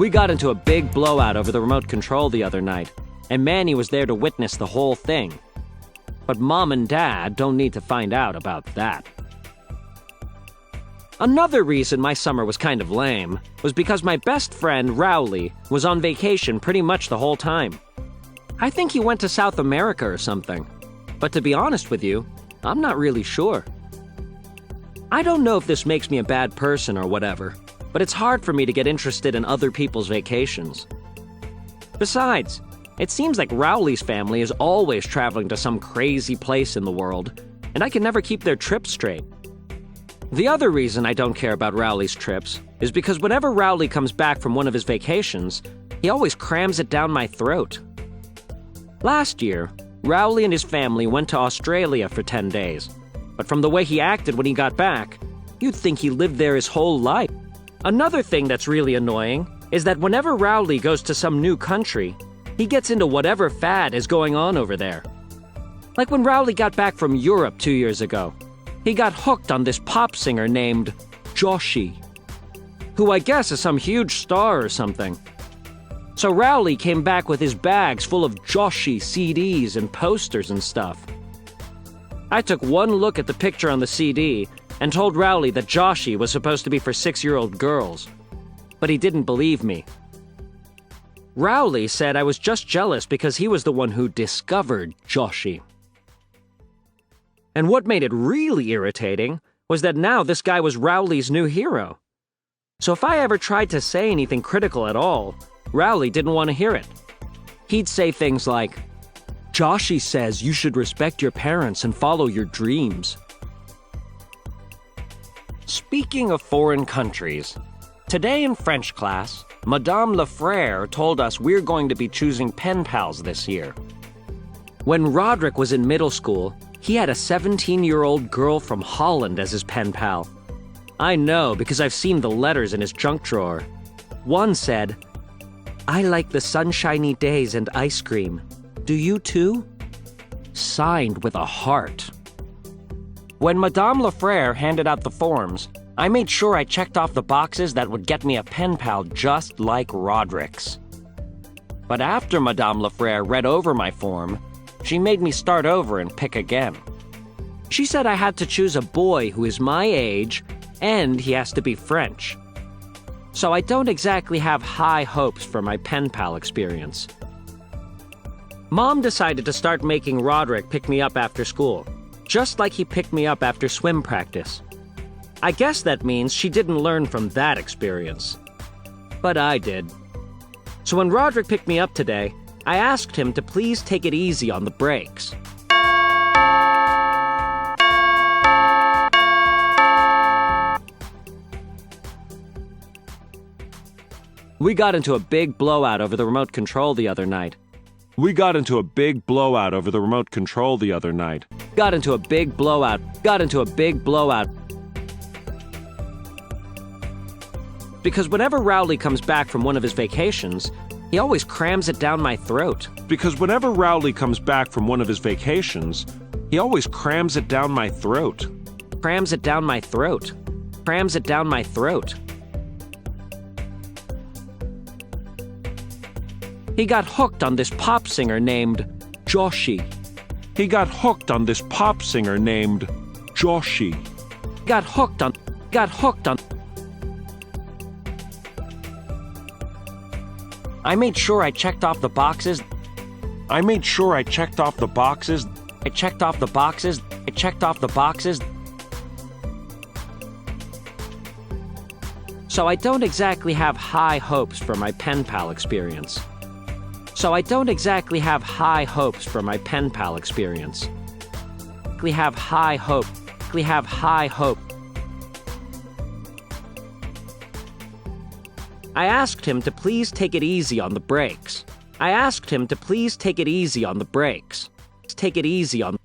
We got into a big blowout over the remote control the other night, and Manny was there to witness the whole thing. But Mom and Dad don't need to find out about that. Another reason my summer was kind of lame was because my best friend, Rowley, was on vacation pretty much the whole time. I think he went to South America or something. But to be honest with you, I'm not really sure. I don't know if this makes me a bad person or whatever, but it's hard for me to get interested in other people's vacations. Besides, it seems like Rowley's family is always traveling to some crazy place in the world, and I can never keep their trips straight. The other reason I don't care about Rowley's trips is because whenever Rowley comes back from one of his vacations, he always crams it down my throat. Last year, Rowley and his family went to Australia for 10 days, but from the way he acted when he got back, you'd think he lived there his whole life. Another thing that's really annoying is that whenever Rowley goes to some new country, he gets into whatever fad is going on over there. Like when Rowley got back from Europe 2 years ago, he got hooked on this pop singer named Joshi, who I guess is some huge star or something. So Rowley came back with his bags full of Joshi CDs and posters and stuff. I took one look at the picture on the CD and told Rowley that Joshi was supposed to be for 6-year-old girls, but he didn't believe me. Rowley said I was just jealous because he was the one who discovered Joshi. And what made it really irritating was that now this guy was Rowley's new hero. So if I ever tried to say anything critical at all, Rowley didn't want to hear it. He'd say things like, "Joshi says you should respect your parents and follow your dreams." Speaking of foreign countries, today in French class, Madame Lefrère told us we're going to be choosing pen pals this year. When Rodrick was in middle school, he had a 17-year-old girl from Holland as his pen pal. I know because I've seen the letters in his junk drawer. One said, "I like the sunshiny days and ice cream. Do you too?" Signed with a heart. When Madame Lefrère handed out the forms, I made sure I checked off the boxes that would get me a pen pal just like Rodrick's. But after Madame Lefrère read over my form, she made me start over and pick again. She said I had to choose a boy who is my age and he has to be French. So I don't exactly have high hopes for my pen pal experience. Mom decided to start making Rodrick pick me up after school, just like he picked me up after swim practice. I guess that means she didn't learn from that experience. But I did. So when Rodrick picked me up today, I asked him to please take it easy on the brakes. We got into a big blowout over the remote control the other night. We got into a big blowout over the remote control the other night. Got into a big blowout. Because whenever Rowley comes back from one of his vacations, he always crams it down my throat. Because whenever Rowley comes back from one of his vacations, he always crams it down my throat. Crams it down my throat. Crams it down my throat. He got hooked on this pop singer named Joshi. He got hooked on this pop singer named Joshi. Got hooked on. I made sure I checked off the boxes. I made sure I checked off the boxes. I checked off the boxes. I checked off the boxes. So I don't exactly have high hopes for my pen pal experience. I have high hopes. I asked him to please take it easy on the brakes. Take it easy on.